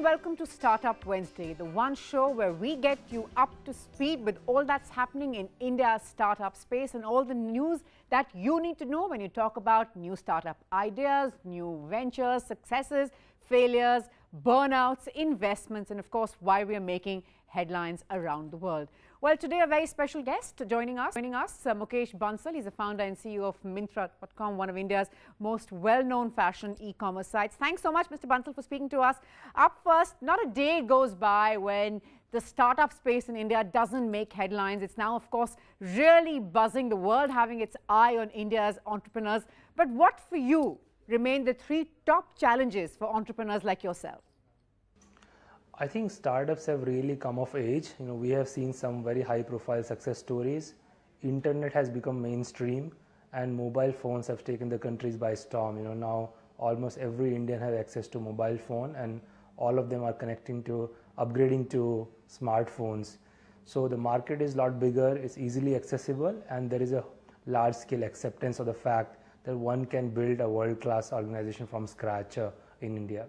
welcome to Startup Wednesday, the one show where we get you up to speed with all that's happening in India's startup space and all the news that you need to know when you talk about new startup ideas, new ventures, successes, failures, burnouts, investments, and of course, why we are making headlines around the world. Well, today a very special guest joining us, Mukesh Bansal. He's the founder and CEO of Myntra.com, one of India's most well-known fashion e-commerce sites. Thanks so much, Mr. Bansal, for speaking to us. Up first, not a day goes by when the startup space in India doesn't make headlines. It's now, of course, really buzzing, the world having its eye on India's entrepreneurs. But what for you remain the three top challenges for entrepreneurs like yourself? I think startups have really come of age. We have seen some very high-profile success stories. Internet has become mainstream, and mobile phones have taken the countries by storm. Now almost every Indian has access to mobile phone, and all of them are upgrading to smartphones. So the market is a lot bigger, it's easily accessible, and there is a large-scale acceptance of the fact that one can build a world-class organization from scratch in India.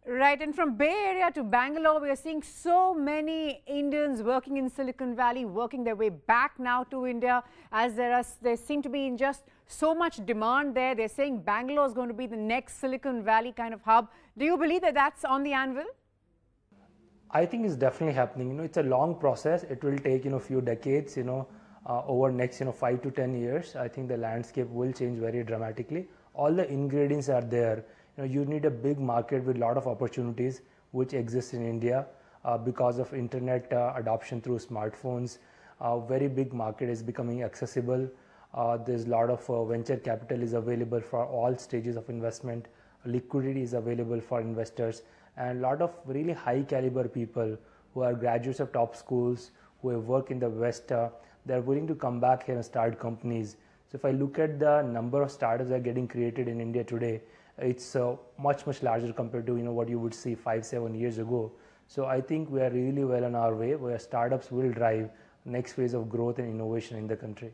Right, and from Bay Area to Bangalore, we are seeing so many Indians working in Silicon Valley, working their way back now to India, as there seem to be in just so much demand there. They're saying Bangalore is going to be the next Silicon Valley kind of hub. Do you believe that that's on the anvil? I think it's definitely happening. It's a long process. It will take a few decades. Over next 5 to 10 years, I think the landscape will change very dramatically. All the ingredients are there. You need a big market with a lot of opportunities which exist in India because of internet adoption through smartphones. A very big market is becoming accessible. There's a lot of venture capital is available for all stages of investment. Liquidity is available for investors, and a lot of really high caliber people who are graduates of top schools who have worked in the West, they're willing to come back here and start companies. So if I look at the number of startups that are getting created in India today, it's much larger compared to what you would see 5-7 years ago. So I think we are really well on our way where startups will drive next phase of growth and innovation in the country.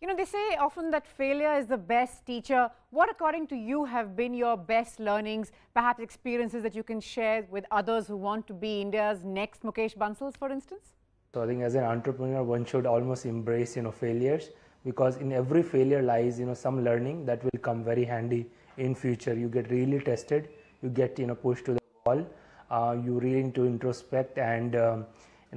They say often that failure is the best teacher. What, according to you, have been your best learnings, perhaps experiences that you can share with others who want to be India's next Mukesh Bansals, for instance? So I think as an entrepreneur, one should almost embrace failures, because in every failure lies some learning that will come very handy in future. You get really tested, you get pushed to the wall, you really need to introspect and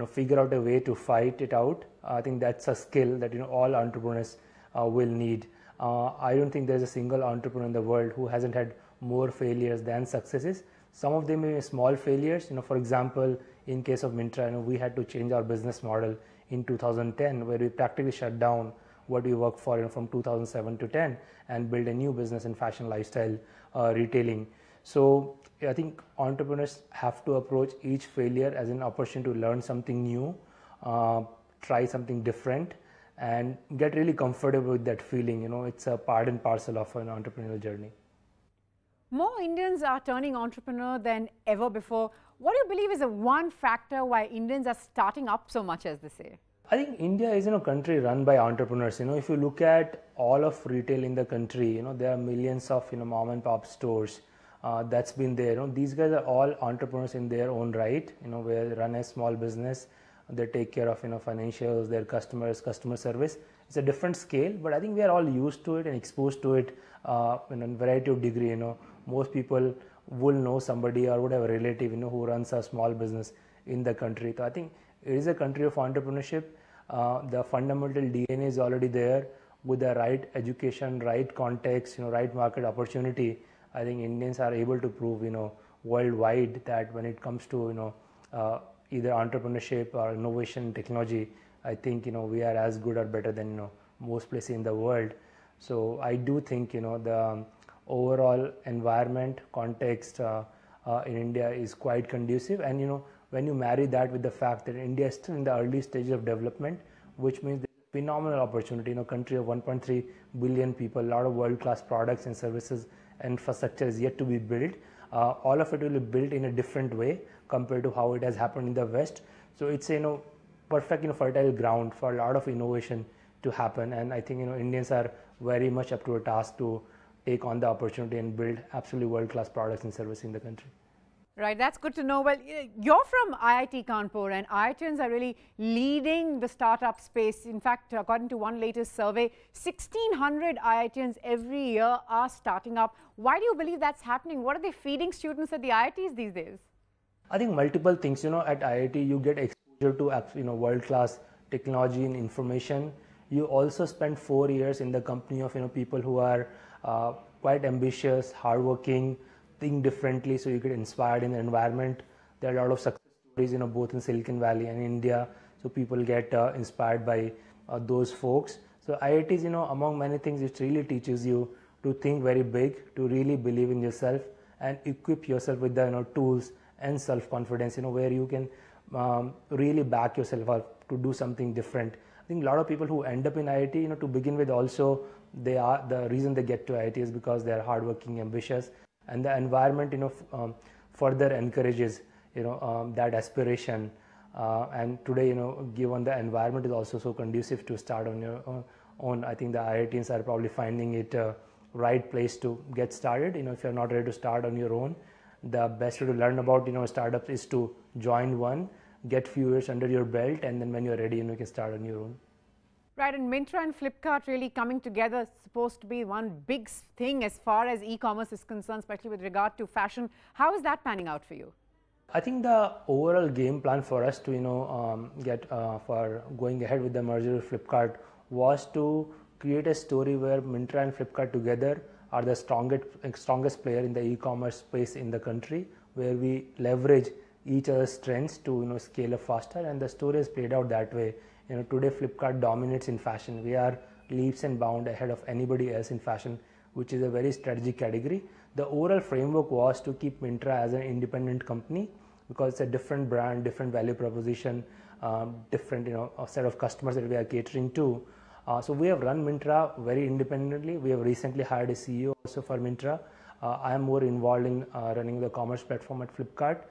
figure out a way to fight it out. I think that's a skill that all entrepreneurs will need. I don't think there's a single entrepreneur in the world who hasn't had more failures than successes. Some of them may be small failures. For example, in case of Myntra, we had to change our business model in 2010, where we practically shut down what we worked for from 2007 to 10 and build a new business in fashion lifestyle retailing. So I think entrepreneurs have to approach each failure as an opportunity to learn something new, try something different, and get really comfortable with that feeling. It's a part and parcel of an entrepreneurial journey. More Indians are turning entrepreneur than ever before. What do you believe is the one factor why Indians are starting up so much, as they say? I think India is a country run by entrepreneurs. If you look at all of retail in the country, there are millions of mom and pop stores that's been there. These guys are all entrepreneurs in their own right. Where they run a small business, they take care of financials, their customers, customer service. It's a different scale, but I think we are all used to it and exposed to it in a variety of degree. Most people will know somebody or would have a relative who runs a small business in the country. So I think it is a country of entrepreneurship. The fundamental DNA is already there. With the right education, right context, right market opportunity, I think Indians are able to prove, worldwide that when it comes to, either entrepreneurship or innovation technology, I think, we are as good or better than, most places in the world. So I do think, the overall environment context in India is quite conducive, and when you marry that with the fact that India is still in the early stages of development, which means there's a phenomenal opportunity. Country of 1.3 billion people, a lot of world-class products and services, infrastructure is yet to be built. All of it will be built in a different way compared to how it has happened in the West. So it's perfect fertile ground for a lot of innovation to happen, and I think Indians are very much up to a task to take on the opportunity and build absolutely world-class products and services in the country. Right, that's good to know. Well, you're from IIT Kanpur, and IITians are really leading the startup space. In fact, according to one latest survey, 1,600 IITians every year are starting up. Why do you believe that's happening? What are they feeding students at the IITs these days? I think multiple things. At IIT you get exposure to world-class technology and information. You also spend 4 years in the company of people who are quite ambitious, hardworking, think differently, so you get inspired in the environment. There are a lot of success stories, both in Silicon Valley and India. So people get inspired by those folks. So IITs, among many things, it really teaches you to think very big, to really believe in yourself, and equip yourself with the tools and self-confidence, where you can really back yourself up to do something different. I think a lot of people who end up in IIT, to begin with, also the reason they get to IIT is because they are hardworking, ambitious, and the environment further encourages that aspiration. And today, given the environment is also so conducive to start on your own, I think the IITians are probably finding it right place to get started. If you're not ready to start on your own, the best way to learn about startups is to join one, get few years under your belt, and then when you're ready, you can start on your own. Right, and Myntra and Flipkart really coming together is supposed to be one big thing as far as e-commerce is concerned, especially with regard to fashion. How is that panning out for you? I think the overall game plan for us to for going ahead with the merger with Flipkart was to create a story where Myntra and Flipkart together are the strongest player in the e-commerce space in the country, where we leverage each other's strengths to scale up faster, and the story has played out that way. Today Flipkart dominates in fashion. We are leaps and bounds ahead of anybody else in fashion, which is a very strategic category. The overall framework was to keep Myntra as an independent company, because it's a different brand, different value proposition, different set of customers that we are catering to. So we have run Myntra very independently. We have recently hired a CEO also for Myntra. I am more involved in running the commerce platform at Flipkart,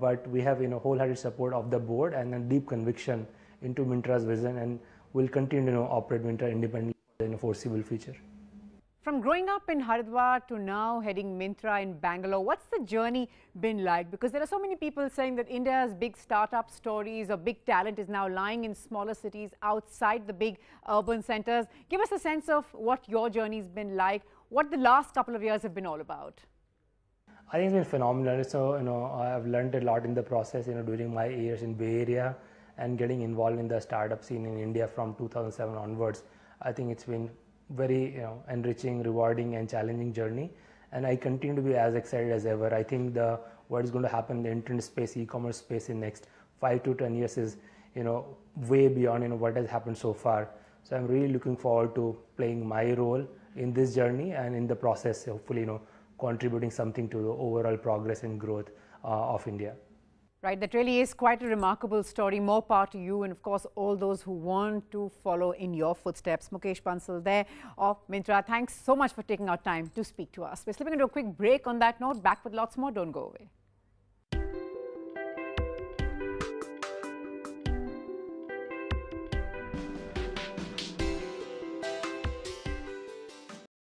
but we have wholehearted support of the board and a deep conviction into Myntra's vision, and will continue to operate Myntra independently in the foreseeable future. From growing up in Haridwar to now heading Myntra in Bangalore, what's the journey been like? Because there are so many people saying that India's big startup stories or big talent is now lying in smaller cities outside the big urban centers. Give us a sense of what your journey's been like, what the last couple of years have been all about. I think it's been phenomenal. So, I've learned a lot in the process, during my years in Bay Area and getting involved in the startup scene in India from 2007 onwards. I think it's been very enriching, rewarding and challenging journey, and I continue to be as excited as ever. I think what is going to happen in the internet space, e-commerce space in next 5 to 10 years is way beyond what has happened so far. So I'm really looking forward to playing my role in this journey, and in the process hopefully contributing something to the overall progress and growth of India. Right, that really is quite a remarkable story. More power to you, and of course all those who want to follow in your footsteps. Mukesh Bansal there of Myntra, thanks so much for taking our time to speak to us. We're slipping into a quick break. On that note, back with lots more. Don't go away.